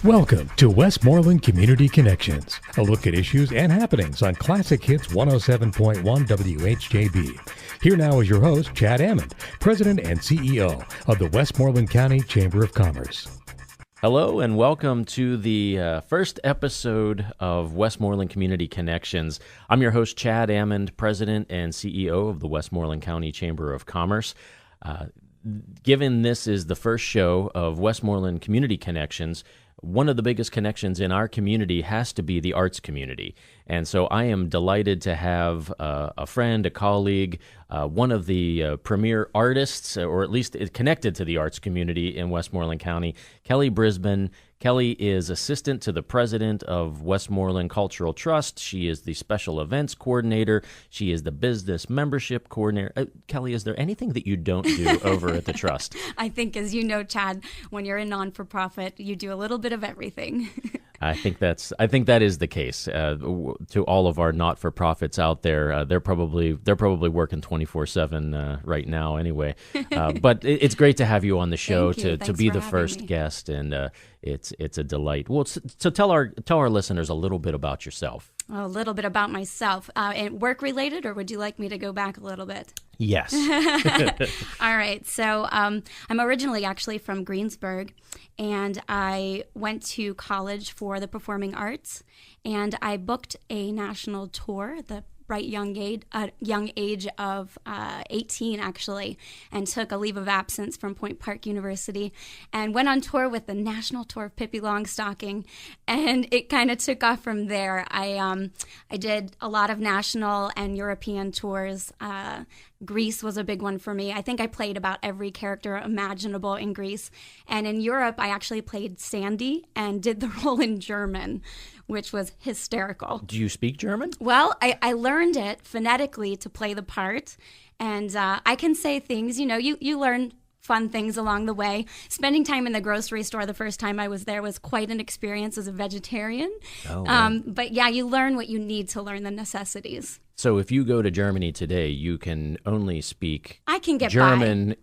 Welcome to Westmoreland Community Connections, a look at issues and happenings on Classic Hits 107.1 WHJB. Here now is your host, Chad Amond, President and CEO of the Westmoreland County Chamber of Commerce. Hello and welcome to the first episode of Westmoreland Community Connections. I'm your host, Chad Amond, President and CEO of the Westmoreland County Chamber of Commerce. Given this is the first show of Westmoreland Community Connections, one of the biggest connections in our community has to be the arts community. And so I am delighted to have a friend, a colleague, one of the premier artists, or at least connected to the arts community in Westmoreland County, Kelli Brisbane. Kelli is assistant to the president of Westmoreland Cultural Trust. She is the special events coordinator. She is the business membership coordinator. Kelli, is there anything that you don't do over at the trust? I think, as you know, Chad, when you're a non-for-profit, you do a little bit of everything. I think that is the case. To all of our not-for-profits out there, they're probably working 24/7 right now anyway. But it's great to have you on the show to be the first guest, and it's a delight. Well, so tell our listeners a little bit about yourself. A little bit about myself. Work related, or would you like me to go back a little bit? Yes. All right. So I'm originally actually from Greensburg, and I went to college for the performing arts, and I booked a national tour, the bright young age of 18, actually, and took a leave of absence from Point Park University and went on tour with the national tour of Pippi Longstocking, and it kind of took off from there. I did a lot of national and European tours. Greece was a big one for me. I think I played about every character imaginable in Greece. And in Europe, I actually played Sandy and did the role in German, which was hysterical. Do you speak German? Well, I learned it phonetically to play the part. And I can say things, you learn fun things along the way. Spending time in the grocery store the first time I was there was quite an experience as a vegetarian. Oh, wow. But yeah, you learn what you need to learn the necessities. So if you go to Germany today, you can only speak German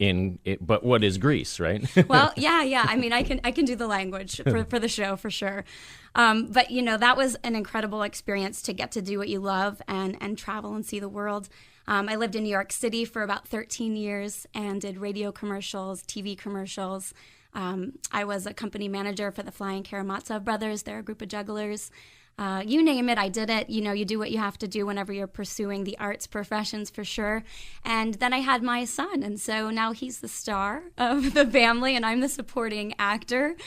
but what is Greece, right? Well, yeah. I mean, I can do the language for the show for sure. But that was an incredible experience to get to do what you love and travel and see the world. I lived in New York City for about 13 years and did radio commercials, TV commercials. I was a company manager for the Flying Karamazov Brothers. They're a group of jugglers. You name it, I did it. You do what you have to do whenever you're pursuing the arts professions, for sure. And then I had my son, and so now he's the star of the family, and I'm the supporting actor,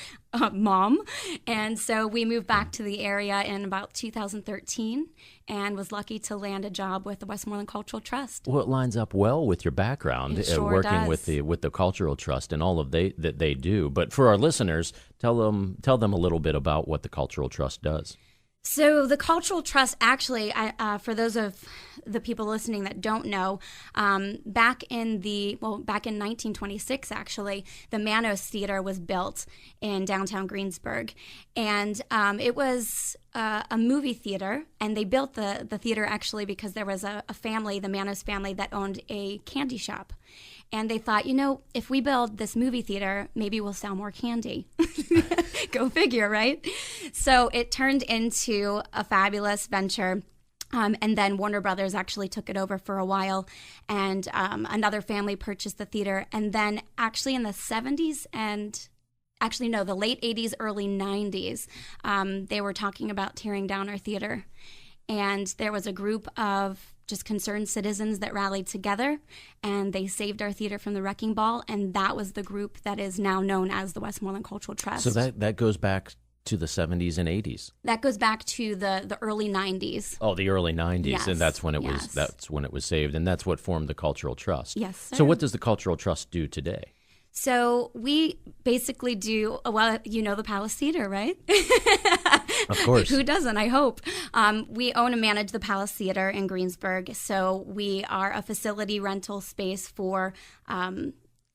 mom. And so we moved back to the area in about 2013 and was lucky to land a job with the Westmoreland Cultural Trust. Well, it lines up well with your background, working with the Cultural Trust and all of that they do. But for our listeners, tell them a little bit about what the Cultural Trust does. So the Cultural Trust, actually, for those of the people listening that don't know, back in 1926, actually, the Manos Theater was built in downtown Greensburg. And it was a movie theater, and they built the theater actually because there was a family, the Manos family, that owned a candy shop. And they thought, if we build this movie theater, maybe we'll sell more candy. Go figure, right? So it turned into a fabulous venture. And then Warner Brothers actually took it over for a while, and another family purchased the theater. And then actually in the 70s the late 80s, early 90s, they were talking about tearing down our theater. And there was a group of just concerned citizens that rallied together, and they saved our theater from the wrecking ball, and that was the group that is now known as the Westmoreland Cultural Trust. So that goes back to the 70s and 80s. That goes back to the early 90s. Oh, the early 90s, yes. And that's when it was saved, and that's what formed the Cultural Trust. Yes, sir. So what does the Cultural Trust do today? So we basically do, the Palace Theater, right? Of course. Who doesn't, I hope. We own and manage the Palace Theater in Greensburg. So we are a facility rental space for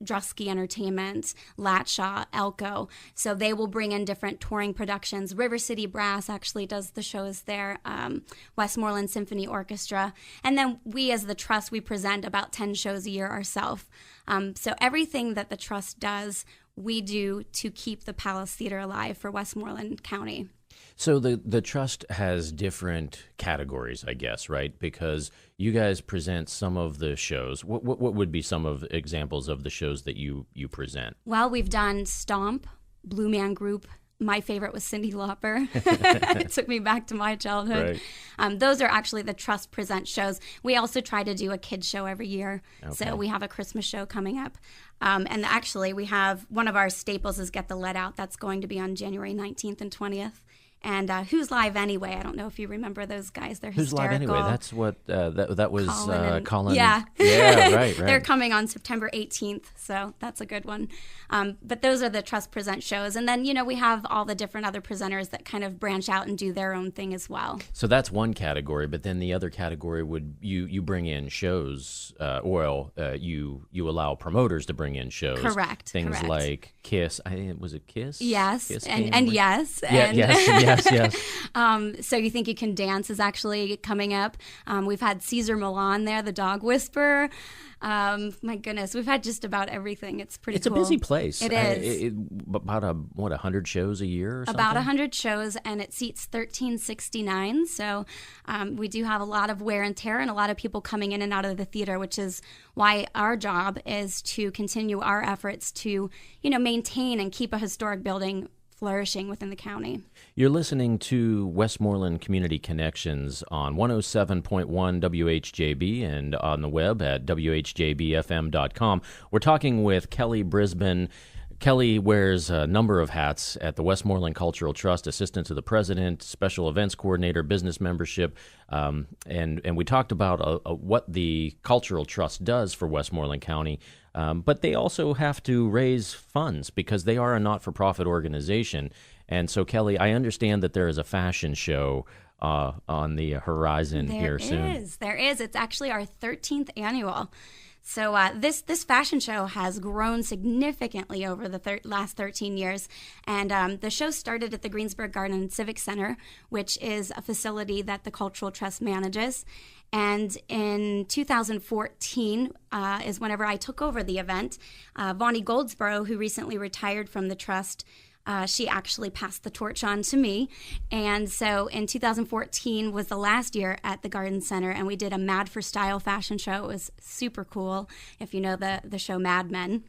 Drusky Entertainment, Latshaw, Elko. So they will bring in different touring productions. River City Brass actually does the shows there, Westmoreland Symphony Orchestra. And then we as the Trust, we present about 10 shows a year ourselves. So everything that the Trust does, we do to keep the Palace Theater alive for Westmoreland County. So the trust has different categories, I guess, right? Because you guys present some of the shows. What would be some of examples of the shows that you present? Well, we've done Stomp, Blue Man Group. My favorite was Cyndi Lauper. It took me back to my childhood. Right. Those are actually the Trust Present shows. We also try to do a kids show every year. Okay. So we have a Christmas show coming up. And actually, we have one of our staples is Get the Lead Out. That's going to be on January 19th and 20th. And Who's Live Anyway? I don't know if you remember those guys. They're Who's hysterical. Live Anyway? That's what that was Colin. Yeah. Yeah, right. They're coming on September 18th, so that's a good one. But those are the Trust Present shows. And then, we have all the different other presenters that kind of branch out and do their own thing as well. So that's one category, but then the other category would you bring in shows, you allow promoters to bring in shows. Correct. Things like Kiss. Was it Kiss? Yes. Kiss and yes. Yeah, yes. So You Think You Can Dance is actually coming up. We've had Caesar Milan there, the dog whisperer. My goodness, we've had just about everything. It's pretty cool. It's a busy place. It is. About 100 shows a year or something? About 100 shows, and it seats 1369. So we do have a lot of wear and tear and a lot of people coming in and out of the theater, which is why our job is to continue our efforts to, maintain and keep a historic building flourishing within the county. You're listening to Westmoreland Community Connections on 107.1 WHJB and on the web at WHJBFM.com. We're talking with Kelli Brisbane. Kelli wears a number of hats at the Westmoreland Cultural Trust, assistant to the president, special events coordinator, business membership, and we talked about what the Cultural Trust does for Westmoreland County, but they also have to raise funds because they are a not-for-profit organization. And so, Kelli, I understand that there is a fashion show on the horizon here soon. There is. It's actually our 13th annual. So this fashion show has grown significantly over the last 13 years. And the show started at the Greensburg Garden and Civic Center, which is a facility that the Cultural Trust manages. And in 2014 is whenever I took over the event. Vonnie Goldsboro, who recently retired from the Trust, she actually passed the torch on to me. And so in 2014 was the last year at the Garden Center, and we did a Mad for Style fashion show. It was super cool, if you know the show Mad Men.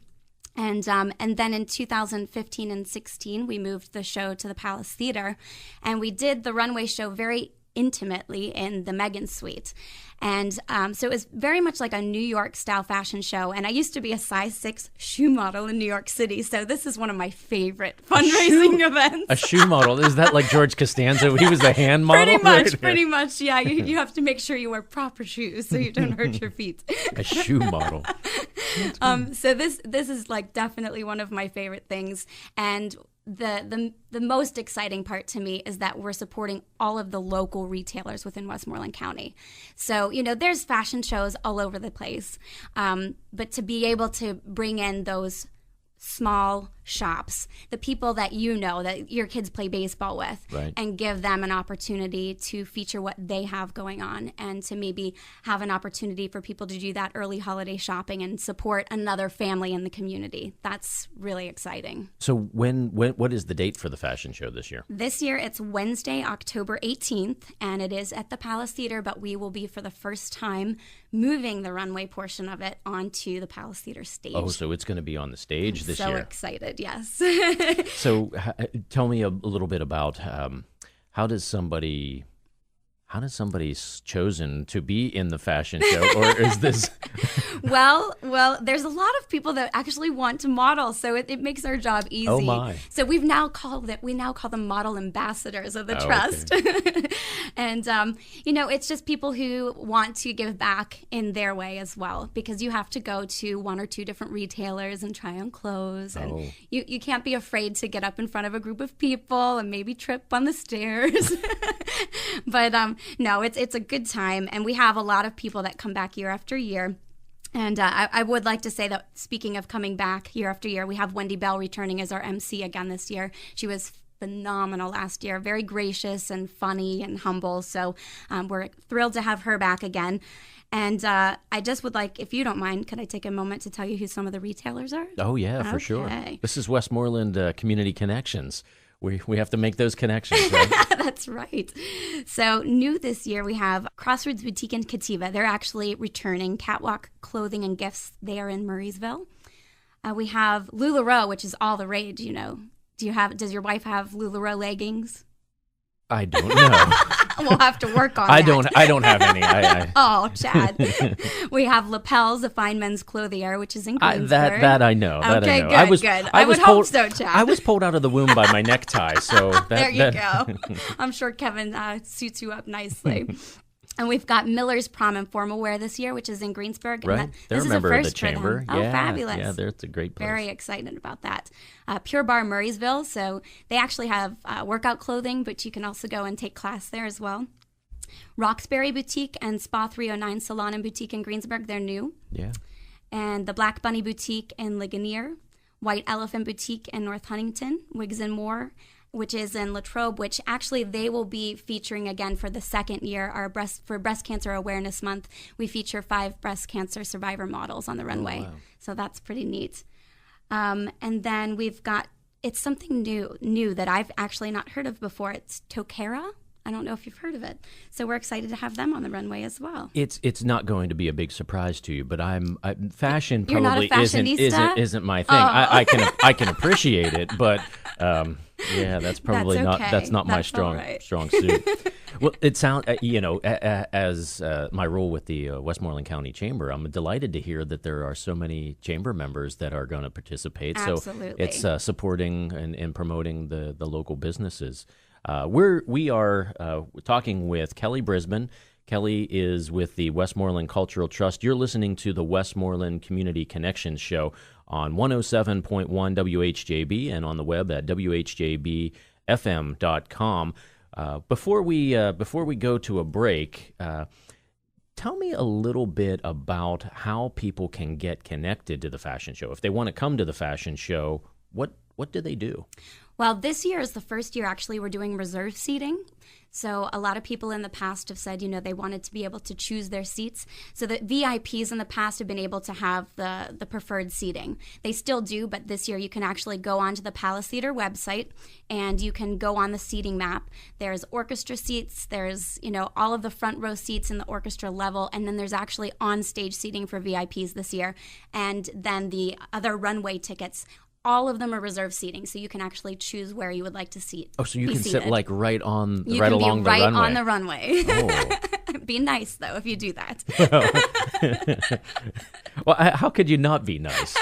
And then in 2015 and 16, we moved the show to the Palace Theater, and we did the runway show very intimately in the Megan Suite. And so it was very much like a New York style fashion show. And I used to be a size 6 shoe model in New York City. So this is one of my favorite fundraising events. A shoe model? Is that like George Costanza? He was the hand model? Pretty much. Yeah. You have to make sure you wear proper shoes so you don't hurt your feet. A shoe model. So this is like definitely one of my favorite things. And the most exciting part to me is that we're supporting all of the local retailers within Westmoreland County. So, there's fashion shows all over the place. But to be able to bring in those small shops, the people that that your kids play baseball with, right, and give them an opportunity to feature what they have going on, and to maybe have an opportunity for people to do that early holiday shopping and support another family in the community. That's really exciting. So what is the date for the fashion show this year? This year it's Wednesday, October 18th, and it is at the Palace Theater, but we will be for the first time moving the runway portion of it onto the Palace Theater stage. Oh, so it's going to be on the stage this year. So excited, yes. So tell me a little bit about how does somebody chosen to be in the fashion show, or is this? Well, there's a lot of people that actually want to model, so it makes our job easy. Oh my! So we now call them model ambassadors of the Trust, okay. And it's just people who want to give back in their way as well, because you have to go to one or two different retailers and try on clothes, and you can't be afraid to get up in front of a group of people and maybe trip on the stairs. But no, it's a good time, and we have a lot of people that come back year after year. And I would like to say that, speaking of coming back year after year, we have Wendy Bell returning as our MC again this year. She was phenomenal last year. Very gracious and funny and humble. So we're thrilled to have her back again. And I just would like, if you don't mind, could I take a moment to tell you who some of the retailers are? Oh, yeah, for sure. This is Westmoreland Community Connections. We have to make those connections, right? That's right. So new this year, we have Crossroads Boutique and Cativa. They're actually returning Catwalk Clothing and Gifts. They are in Murraysville. We have LuLaRoe, which is all the rage, you know. Does your wife have LuLaRoe leggings? I don't know. We'll have to work on that. I don't have any. Oh, Chad. We have Lapels, a fine men's clothier, which is in Greensburg. That I know. Okay, that I know. Good. I would hope so, Chad. I was pulled out of the womb by my necktie, so there you go. I'm sure Kevin suits you up nicely. And we've got Miller's Prom and Formal Wear this year, which is in Greensburg. Right. And They're a member of the chamber. Oh, fabulous. Yeah, it's a great place. Very excited about that. Pure Bar Murraysville. So they actually have workout clothing, but you can also go and take class there as well. Roxbury Boutique and Spa 309 Salon and Boutique in Greensburg. They're new. Yeah. And the Black Bunny Boutique in Ligonier. White Elephant Boutique in North Huntington. Wigs and More, which is in Latrobe, which actually they will be featuring again for the second year. For Breast Cancer Awareness Month, we feature 5 breast cancer survivor models on the runway. Wow. So that's pretty neat. And then we've got, it's something new that I've actually not heard of before. It's Tokera. I don't know if you've heard of it. So we're excited to have them on the runway as well. It's not going to be a big surprise to you, but fashion You're probably not a fashionista? isn't my thing. Oh. I can appreciate it, but yeah, that's probably that's not my strong suit. Well, it sounds as my role with the Westmoreland County Chamber, I'm delighted to hear that there are so many chamber members that are going to participate. Absolutely. So it's supporting and promoting the local businesses. We are talking with Kelli Brisbane. Kelli is with the Westmoreland Cultural Trust. You're listening to the Westmoreland Community Connections show on 107.1 WHJB and on the web at WHJBFM.com. Before we go to a break, tell me a little bit about how people can get connected to the fashion show. If they want to come to the fashion show, what do they do? Well, this year is the first year actually we're doing reserve seating. So a lot of people in the past have said, they wanted to be able to choose their seats. So the VIPs in the past have been able to have the preferred seating. They still do, but this year you can actually go onto the Palace Theater website and you can go on the seating map. There's orchestra seats, there's, all of the front row seats in the orchestra level, and then there's actually on-stage seating for VIPs this year. And then the other runway tickets, all of them are reserved seating, so you can actually choose where you would like to seat. Oh, so you can sit right along the runway. You can be right on the runway. Oh. Be nice, though, if you do that. Well, how could you not be nice?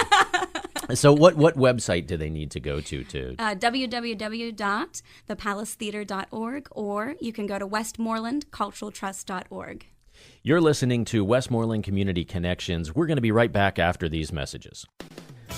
So what website do they need to go to? www.thepalacetheater.org, or you can go to westmorelandculturaltrust.org. You're listening to Westmoreland Community Connections. We're going to be right back after these messages.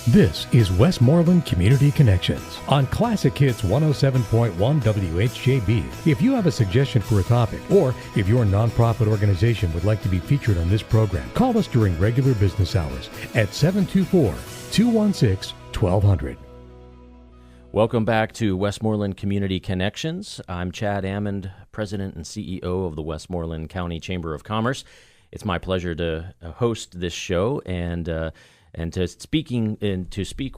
This is Westmoreland Community Connections on Classic Hits 107.1 WHJB. If you have a suggestion for a topic, or if your nonprofit organization would like to be featured on this program, call us during regular business hours at 724-216-1200. Welcome back to Westmoreland Community Connections. I'm Chad Amond, President and CEO of the Westmoreland County Chamber of Commerce. It's my pleasure to host this show and to speak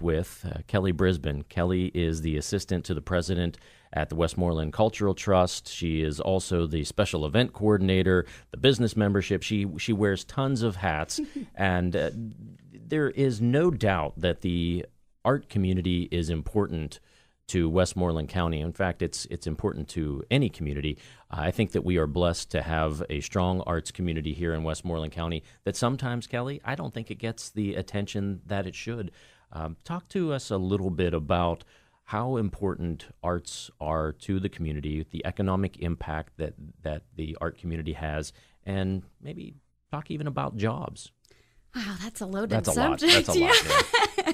with Kelli Brisbane. Kelli is the assistant to the president at the Westmoreland Cultural Trust. She is also the special event coordinator, the business membership. She wears tons of hats, and there is no doubt that the art community is important to Westmoreland County. In fact, it's important to any community. I think that we are blessed to have a strong arts community here in Westmoreland County that sometimes, Kelli, I don't think it gets the attention that it should. Talk to us a little bit about how important arts are to the community, the economic impact that the art community has, and maybe talk even about jobs. Wow, that's a loaded subject. That's a lot. Yeah.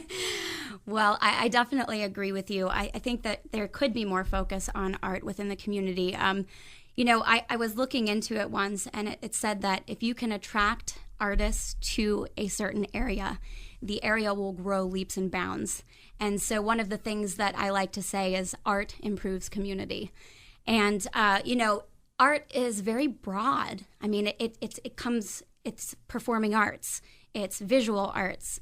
Well, I definitely agree with you. I think that there could be more focus on art within the community. I was looking into it once, and it said that if you can attract artists to a certain area, the area will grow leaps and bounds. And so one of the things that I like to say is art improves community. And, art is very broad. I mean, it's performing arts. It's visual arts.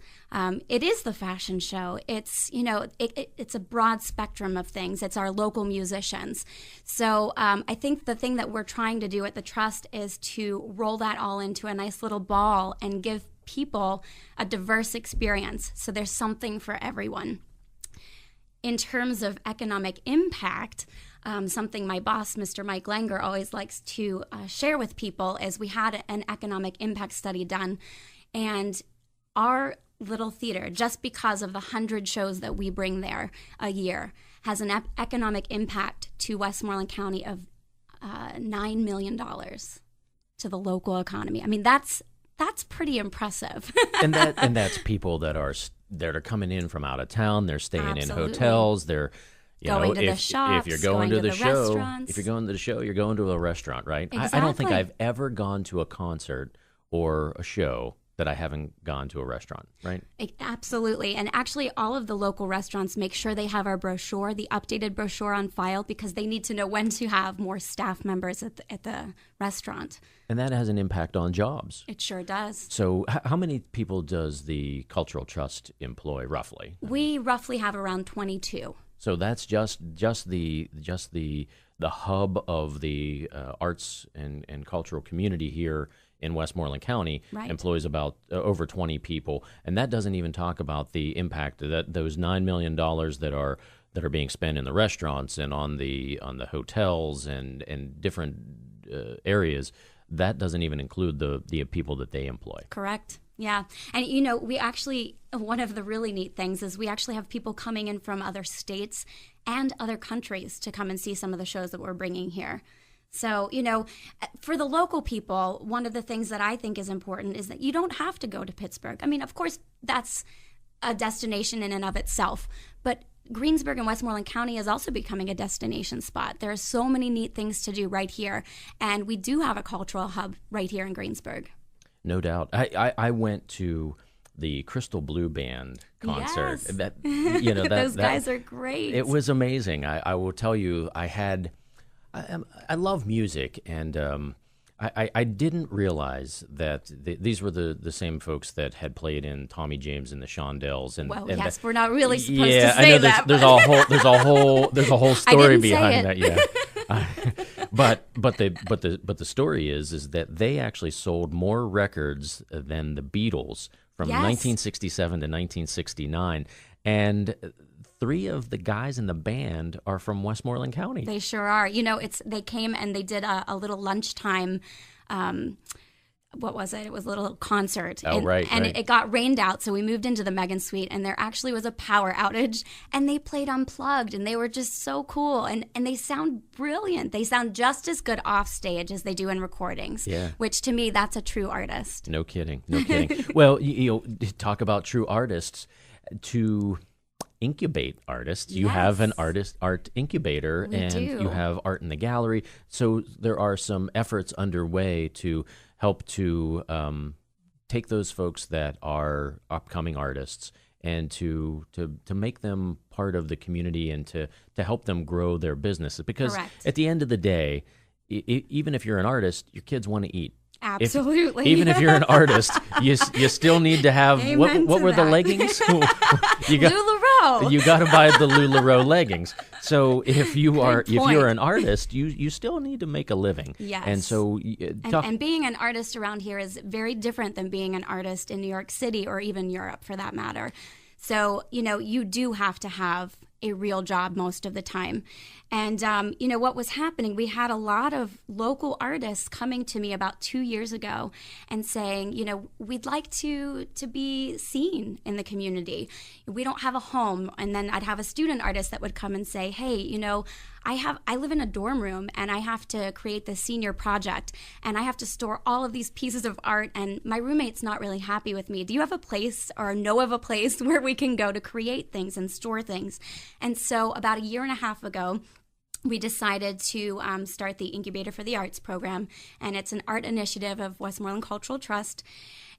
It is the fashion show. It's, it's a broad spectrum of things. It's our local musicians. So I think the thing that we're trying to do at the Trust is to roll that all into a nice little ball and give people a diverse experience. So there's something for everyone. In terms of economic impact, something my boss, Mr. Mike Langer, always likes to share with people is we had an economic impact study done. And our little theater, just because of the 100 shows that we bring there a year, has an economic impact to Westmoreland County of $9 million to the local economy. I mean, that's pretty impressive. and that's people that are coming in from out of town. They're staying in hotels. They're going to the shops. If you're going to the show, restaurants. If you're going to the show, you're going to a restaurant, right? Exactly. I don't think I've ever gone to a concert or a show that I haven't gone to a restaurant, right? Absolutely. And actually, all of the local restaurants make sure they have our brochure, the updated brochure on file, because they need to know when to have more staff members at the restaurant. And that has an impact on jobs. It sure does. So how many people does the Cultural Trust employ, roughly? We roughly have around 22. So that's just the hub of the arts and cultural community here in Westmoreland County. Right. Employs about over 20 people, and that doesn't even talk about the impact that those $9 million that are being spent in the restaurants and on the hotels and different areas. That doesn't even include the people that they employ. Correct. Yeah. And, we actually, one of the really neat things is we actually have people coming in from other states and other countries to come and see some of the shows that we're bringing here. So, for the local people, one of the things that I think is important is that you don't have to go to Pittsburgh. I mean, of course, that's a destination in and of itself, but Greensburg and Westmoreland County is also becoming a destination spot. There are so many neat things to do right here, and we do have a cultural hub right here in Greensburg. No doubt. I went to the Crystal Blue Band concert. Yes. Those guys are great. It was amazing. I will tell you, I love music, and I didn't realize that these were the same folks that had played in Tommy James and the Shondells. Yes, we're not really supposed to say I know that. There's a whole story behind that. Yeah. But the story is that they actually sold more records than the Beatles from 1967 to 1969, and 3 of the guys in the band are from Westmoreland County. They sure are. They came and they did a little lunchtime. What was it? It was a little concert. Right. It got rained out, so we moved into the Megan Suite, and there actually was a power outage, and they played unplugged, and they were just so cool, and they sound brilliant. They sound just as good off stage as they do in recordings, which to me, that's a true artist. No kidding. Well, talk about true artists. To incubate artists, you have an art incubator, you have Art in the Gallery. So there are some efforts underway to help to take those folks that are upcoming artists and to make them part of the community and to help them grow their businesses. Because at the end of the day, even if you're an artist, your kids want to eat. Absolutely. Even if you're an artist, you still need to have what were the leggings? LuLaRoe. You got to buy the LuLaRoe leggings. So if you're an artist, you still need to make a living. Yes. And so and being an artist around here is very different than being an artist in New York City or even Europe, for that matter. So, you do have to have a real job most of the time. And, what was happening, we had a lot of local artists coming to me about 2 years ago and saying, we'd like to be seen in the community. We don't have a home. And then I'd have a student artist that would come and say, hey, I live in a dorm room and I have to create this senior project and I have to store all of these pieces of art and my roommate's not really happy with me. Do you have a place or know of a place where we can go to create things and store things? And so about a year and a half ago, we decided to start the Incubator for the Arts program, and it's an art initiative of Westmoreland Cultural Trust.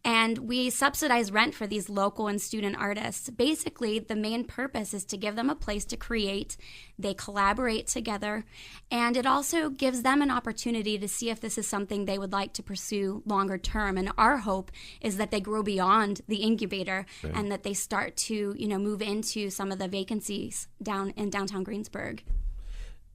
And we subsidize rent for these local and student artists. Basically, the main purpose is to give them a place to create. They collaborate together, and it also gives them an opportunity to see if this is something they would like to pursue longer term. And our hope is that they grow beyond the incubator and that they start to, move into some of the vacancies down in downtown Greensburg.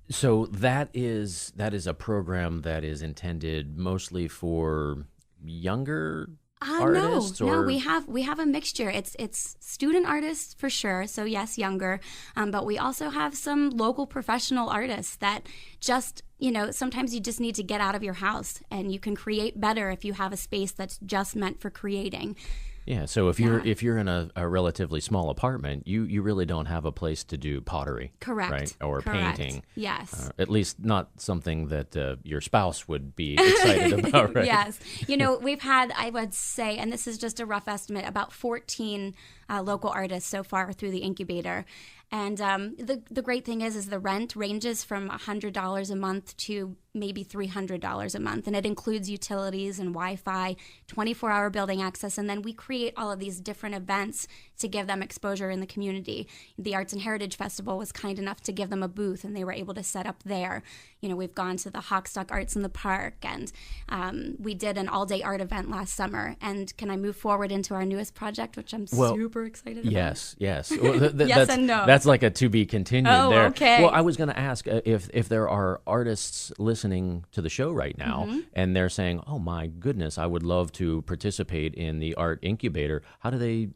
So that is a program that is intended mostly for younger artists? No, we have a mixture. It's student artists for sure. So yes, younger, but we also have some local professional artists that just, sometimes you just need to get out of your house, and you can create better if you have a space that's just meant for creating. Yeah, so if you're in a relatively small apartment, you really don't have a place to do pottery, correct? Right, or Correct. painting. Yes, at least not something that your spouse would be excited about, right? Yes, we've had, I would say, and this is just a rough estimate, about 14 local artists so far through the incubator. And the great thing is the rent ranges from $100 a month to maybe $300 a month, and it includes utilities and Wi-Fi, 24-hour building access, and then we create all of these different events to give them exposure in the community. The Arts and Heritage Festival was kind enough to give them a booth, and they were able to set up there. We've gone to the Hawkstock Arts in the Park, and we did an all-day art event last summer. And can I move forward into our newest project, which I'm super excited about? Yes. Yes that's, and no. That's like a to be continued there. Okay. Well, I was going to ask if there are artists listening to the show right now, and they're saying, "Oh my goodness, I would love to participate in the Art Incubator." How do they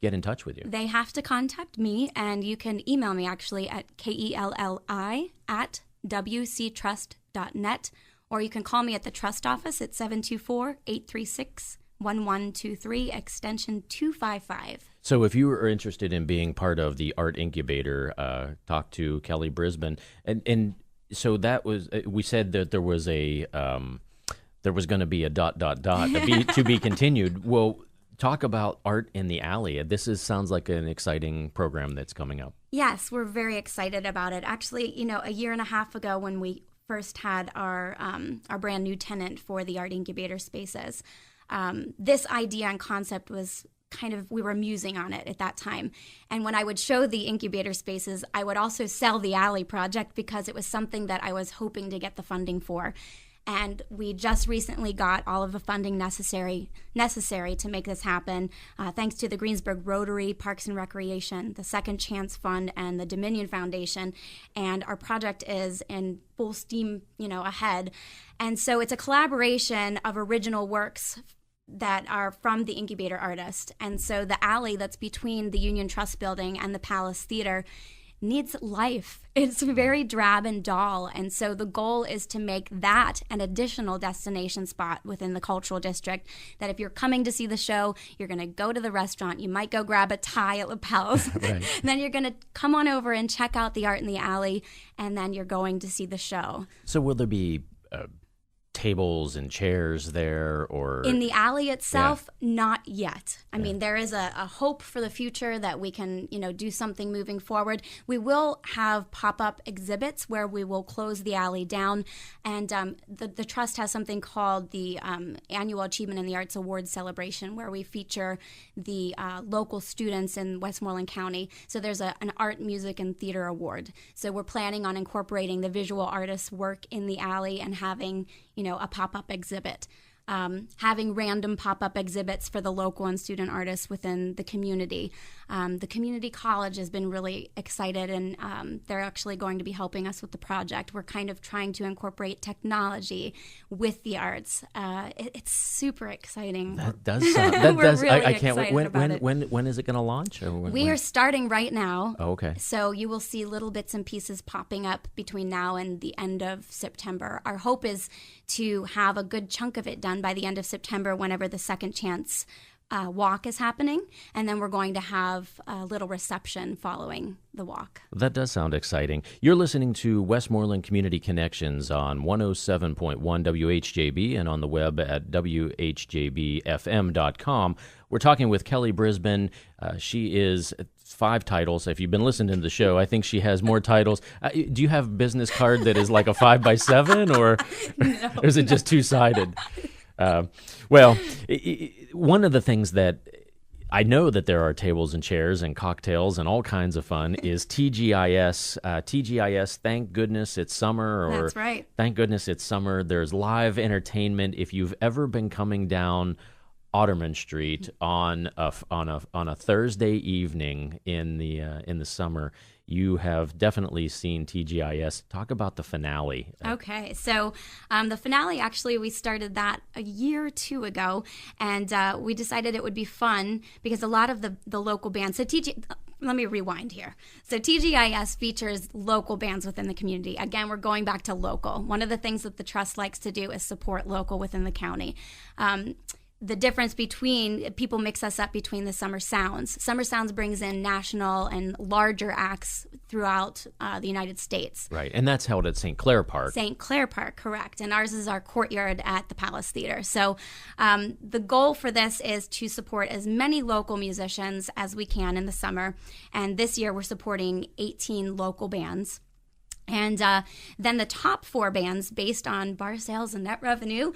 get in touch with you? They have to contact me, and you can email me actually at kelli@wctrust.net, or you can call me at the Trust office at 724-836-1123, extension 255. So if you are interested in being part of the Art Incubator, talk to Kelli Brisbane. And so that was, we said that there was there was going to be a ... to be continued. Well, talk about Art in the Alley. Sounds like an exciting program that's coming up. Yes, we're very excited about it. Actually, a year and a half ago when we first had our brand new tenant for the Art Incubator spaces, this idea and concept was we were musing on it at that time. And when I would show the incubator spaces, I would also sell the alley project because it was something that I was hoping to get the funding for. And we just recently got all of the funding necessary to make this happen, thanks to the Greensburg Rotary, Parks and Recreation, the Second Chance Fund, and the Dominion Foundation. And our project is in full steam, ahead. And so it's a collaboration of original works that are from the incubator artist. And so the alley that's between the Union Trust Building and the Palace Theater needs life. It's very drab and dull. And so the goal is to make that an additional destination spot within the cultural district, that if you're coming to see the show, you're going to go to the restaurant, you might go grab a Thai at Lapel's, right. And then you're going to come on over and check out the Art in the Alley, and then you're going to see the show. So will there be tables and chairs there, or in the alley itself? Not yet. I mean, there is a hope for the future that we can do something moving forward. We will have pop-up exhibits where we will close the alley down, and the trust has something called the Annual Achievement in the Arts Awards Celebration, where we feature the local students in Westmoreland County. So there's an art, music, and theater award. So we're planning on incorporating the visual artists' work in the alley and having a pop-up exhibit. Having random pop-up exhibits for the local and student artists within the community. The community college has been really excited, and they're actually going to be helping us with the project. We're kind of trying to incorporate technology with the arts. It's super exciting. That does sound. That does. Really I can't wait. excited about it. When is it going to launch? We are starting right now. Oh, okay. So you will see little bits and pieces popping up between now and the end of September. Our hope is to have a good chunk of it done by the end of September, whenever the Second Chance walk is happening, and then we're going to have a little reception following the walk. That does sound exciting. You're listening to Westmoreland Community Connections on 107.1 WHJB and on the web at WHJBFM.com. We're talking with Kelli Brisbane. She is 5 titles. If you've been listening to the show, I think she has more titles. Do you have a business card that is like a 5x7, or is it just two-sided? One of the things that I know that there are tables and chairs and cocktails and all kinds of fun is TGIS. TGIS, thank goodness it's summer. Or that's right. Thank goodness it's summer. There's live entertainment. If you've ever been coming down Otterman Street on a Thursday evening in the summer, you have definitely seen TGIS. Talk about the finale. Okay, so the finale, actually, we started that a year or two ago, and we decided it would be fun because a lot of the local bands, let me rewind here. So TGIS features local bands within the community. Again, we're going back to local. One of the things that the Trust likes to do is support local within the county. The difference between, people mix us up between the Summer Sounds. Summer Sounds brings in national and larger acts throughout the United States. Right, and that's held at St. Clair Park. St. Clair Park, correct. And ours is our courtyard at the Palace Theater. So the goal for this is to support as many local musicians as we can in the summer. And this year we're supporting 18 local bands. And then the top 4 bands, based on bar sales and net revenue,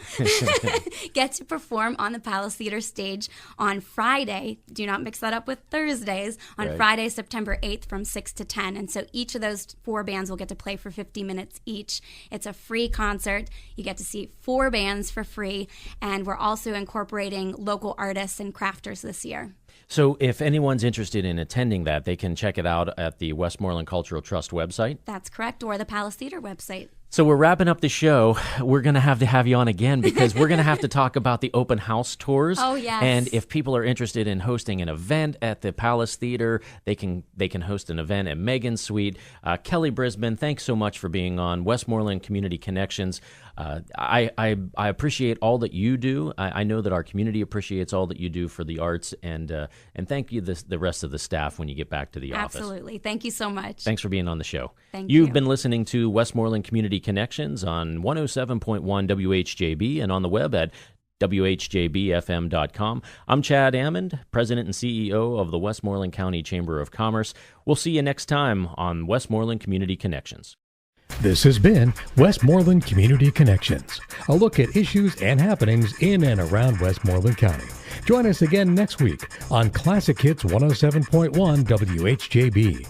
get to perform on the Palace Theater stage on Friday. Do not mix that up with Thursdays. On right. Friday, September 8th from 6 to 10. And so each of those 4 bands will get to play for 50 minutes each. It's a free concert. You get to see 4 bands for free. And we're also incorporating local artists and crafters this year. So if anyone's interested in attending that, they can check it out at the Westmoreland Cultural Trust website. That's correct, or the Palace Theater website. So we're wrapping up the show. We're going to have you on again because we're going to have to talk about the open house tours. Oh, yes. And if people are interested in hosting an event at the Palace Theater, they can host an event at Megan's Suite. Kelli Brisbane, thanks so much for being on Westmoreland Community Connections. I appreciate all that you do. I know that our community appreciates all that you do for the arts, and thank you the rest of the staff when you get back to the office. Absolutely. Thank you so much. Thanks for being on the show. Thank you. You've been listening to Westmoreland Community Connections on 107.1 WHJB and on the web at WHJBFM.com. I'm Chad Amond, President and CEO of the Westmoreland County Chamber of Commerce. We'll see you next time on Westmoreland Community Connections. This has been Westmoreland Community Connections, a look at issues and happenings in and around Westmoreland County. Join us again next week on Classic Hits 107.1 WHJB.